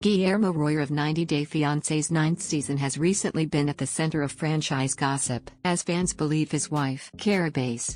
Guillermo Rojer of 90 Day Fiancé's ninth season has recently been at the center of franchise gossip, as fans believe his wife, Kara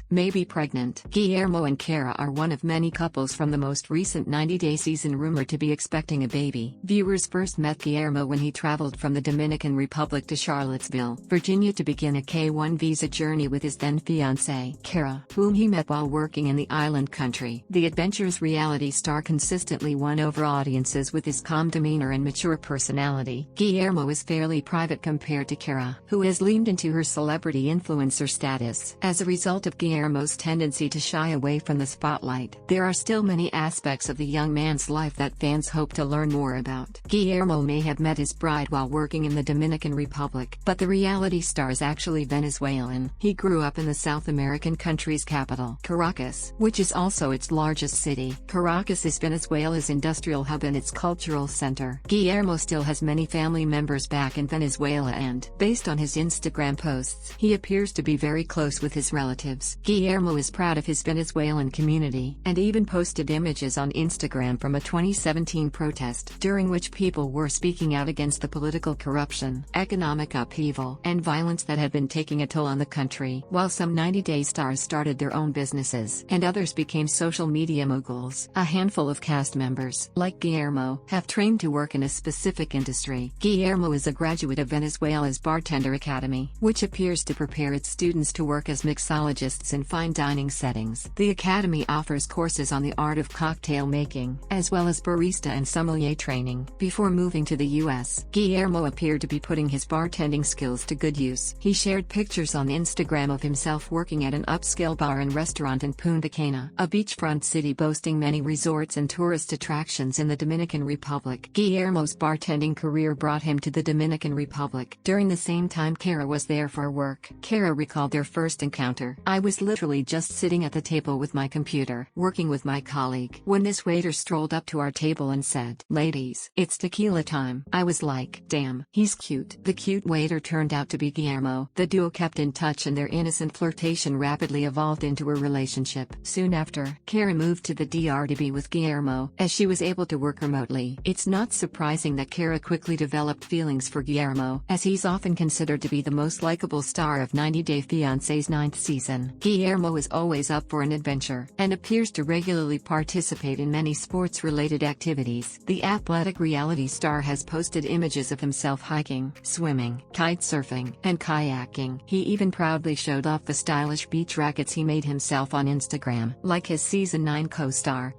may be pregnant. Guillermo and Kara are one of many couples from the most recent 90 Day season rumored to be expecting a baby. Viewers first met Guillermo when he traveled from the Dominican Republic to Charlottesville, Virginia to begin a K-1 visa journey with his then fiancée, Kara, whom he met while working in the island country. The adventurous reality star consistently won over audiences with his calm demeanor and mature personality. Guillermo is fairly private compared to Kara, who has leaned into her celebrity influencer status. As a result of Guillermo's tendency to shy away from the spotlight, there are still many aspects of the young man's life that fans hope to learn more about. Guillermo may have met his bride while working in the Dominican Republic, but the reality star is actually Venezuelan. He grew up in the South American country's capital, Caracas, which is also its largest city. Caracas is Venezuela's industrial hub and its cultural center. Guillermo still has many family members back in Venezuela and, based on his Instagram posts, he appears to be very close with his relatives. Guillermo is proud of his Venezuelan community, and even posted images on Instagram from a 2017 protest, during which people were speaking out against the political corruption, economic upheaval, and violence that had been taking a toll on the country. While some 90 Day stars started their own businesses, and others became social media moguls, a handful of cast members, like Guillermo, have trained to work in a specific industry. Guillermo is a graduate of Venezuela's Bartender Academy, which appears to prepare its students to work as mixologists in fine dining settings. The academy offers courses on the art of cocktail making, as well as barista and sommelier training. Before moving to the US, Guillermo appeared to be putting his bartending skills to good use. He shared pictures on Instagram of himself working at an upscale bar and restaurant in Punta Cana, a beachfront city boasting many resorts and tourist attractions in the Dominican Republic. Guillermo's bartending career brought him to the Dominican Republic during the same time Kara was there for work. Kara recalled their first encounter. "I was literally just sitting at the table with my computer, working with my colleague, when this waiter strolled up to our table and said, 'Ladies, it's tequila time.' I was like, damn, he's cute." The cute waiter turned out to be Guillermo. The duo kept in touch and their innocent flirtation rapidly evolved into a relationship. Soon after, Kara moved to the DR to be with Guillermo, as she was able to work remotely. It's not surprising that Kara quickly developed feelings for Guillermo, as he's often considered to be the most likable star of 90 Day Fiancé's ninth season. Guillermo is always up for an adventure, and appears to regularly participate in many sports-related activities. The athletic reality star has posted images of himself hiking, swimming, kite surfing, and kayaking. He even proudly showed off the stylish beach rackets he made himself on Instagram, like his Season 9 co-star,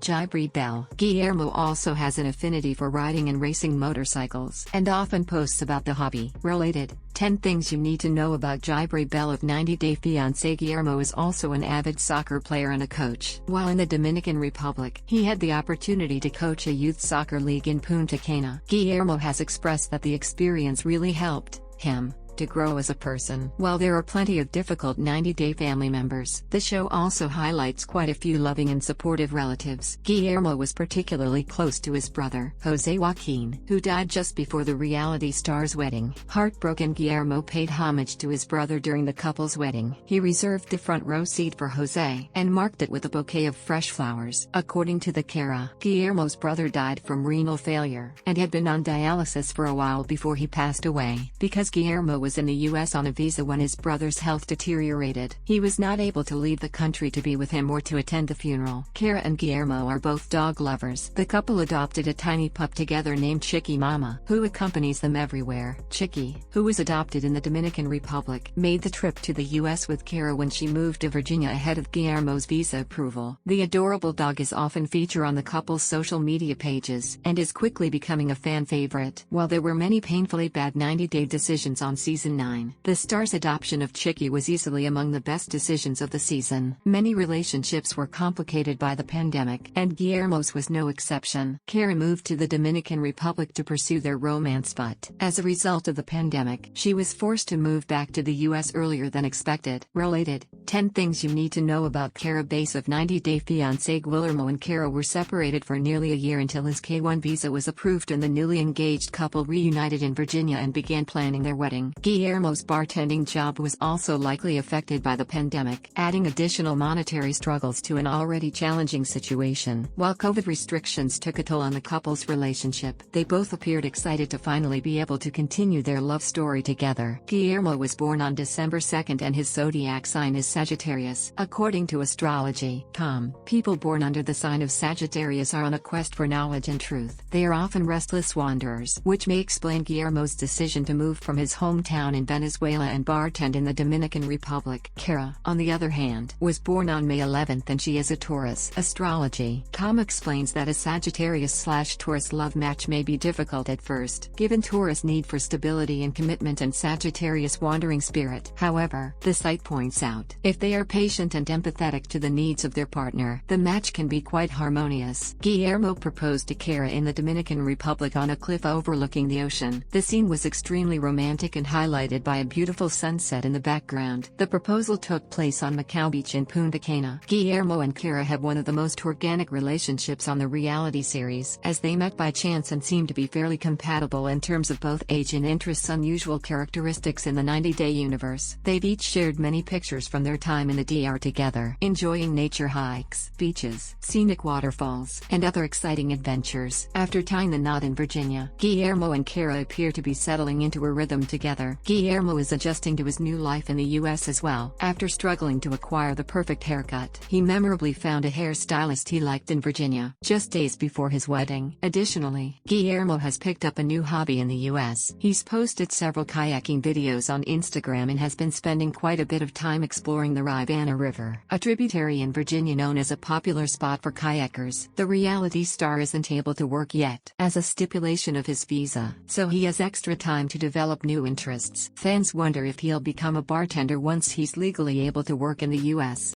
Bell. Guillermo also has an affinity for riding and racing motorcycles, and often posts about the hobby. Related 10 things you need to know about Bell of 90 Day Fiancé. Guillermo is also an avid soccer player and a coach. While in the Dominican Republic, he had the opportunity to coach a youth soccer league in Punta Cana. Guillermo has expressed that the experience really helped him to grow as a person. While there are plenty of difficult 90 Day family members, the show also highlights quite a few loving and supportive relatives. Guillermo was particularly close to his brother, Jose Joaquin, who died just before the reality star's wedding. Heartbroken, Guillermo paid homage to his brother during the couple's wedding. He reserved the front row seat for Jose, and marked it with a bouquet of fresh flowers. According to the Kara, Guillermo's brother died from renal failure, and had been on dialysis for a while before he passed away. Because Guillermo was in the US on a visa when his brother's health deteriorated, he was not able to leave the country to be with him or to attend the funeral. Kara and Guillermo are both dog lovers. The couple adopted a tiny pup together named Chicky Mama, who accompanies them everywhere. Chicky, who was adopted in the Dominican Republic, made the trip to the US with Kara when she moved to Virginia ahead of Guillermo's visa approval. The adorable dog is often featured on the couple's social media pages, and is quickly becoming a fan favorite. While there were many painfully bad 90 Day decisions on Season 9, the star's adoption of Chicky was easily among the best decisions of the season. Many relationships were complicated by the pandemic, and Guillermo's was no exception. Kara moved to the Dominican Republic to pursue their romance, but, as a result of the pandemic, she was forced to move back to the US earlier than expected. Related 10 things you need to know about Kara of 90 Day Fiancé. Guillermo and Kara were separated for nearly a year until his K-1 visa was approved, and the newly engaged couple reunited in Virginia and began planning their wedding. Guillermo's bartending job was also likely affected by the pandemic, adding additional monetary struggles to an already challenging situation. While COVID restrictions took a toll on the couple's relationship, they both appeared excited to finally be able to continue their love story together. Guillermo was born on December 2nd and his zodiac sign is Sagittarius. According to astrology.com, people born under the sign of Sagittarius are on a quest for knowledge and truth. They are often restless wanderers, which may explain Guillermo's decision to move from his hometown in Venezuela and bartend in the Dominican Republic. Kara, on the other hand, was born on May 11th and she is a Taurus. Astrology.com explains that a Sagittarius/Taurus love match may be difficult at first, given Taurus' need for stability and commitment and Sagittarius' wandering spirit. However, the site points out, if they are patient and empathetic to the needs of their partner, the match can be quite harmonious. Guillermo proposed to Kara in the Dominican Republic on a cliff overlooking the ocean. The scene was extremely romantic and highlighted by a beautiful sunset in the background. The proposal took place on Macau Beach in Punta Cana. Guillermo and Kara have one of the most organic relationships on the reality series, as they met by chance and seem to be fairly compatible in terms of both age and interests, unusual characteristics in the 90-day universe. They've each shared many pictures from their time in the DR together, enjoying nature hikes, beaches, scenic waterfalls, and other exciting adventures. After tying the knot in Virginia, Guillermo and Kara appear to be settling into a rhythm together. Guillermo is adjusting to his new life in the US as well. After struggling to acquire the perfect haircut, he memorably found a hairstylist he liked in Virginia, just days before his wedding. Additionally, Guillermo has picked up a new hobby in the US. He's posted several kayaking videos on Instagram and has been spending quite a bit of time exploring the Rivanna River, a tributary in Virginia known as a popular spot for kayakers. The reality star isn't able to work yet, as a stipulation of his visa, so he has extra time to develop new interests. Fans wonder if he'll become a bartender once he's legally able to work in the US.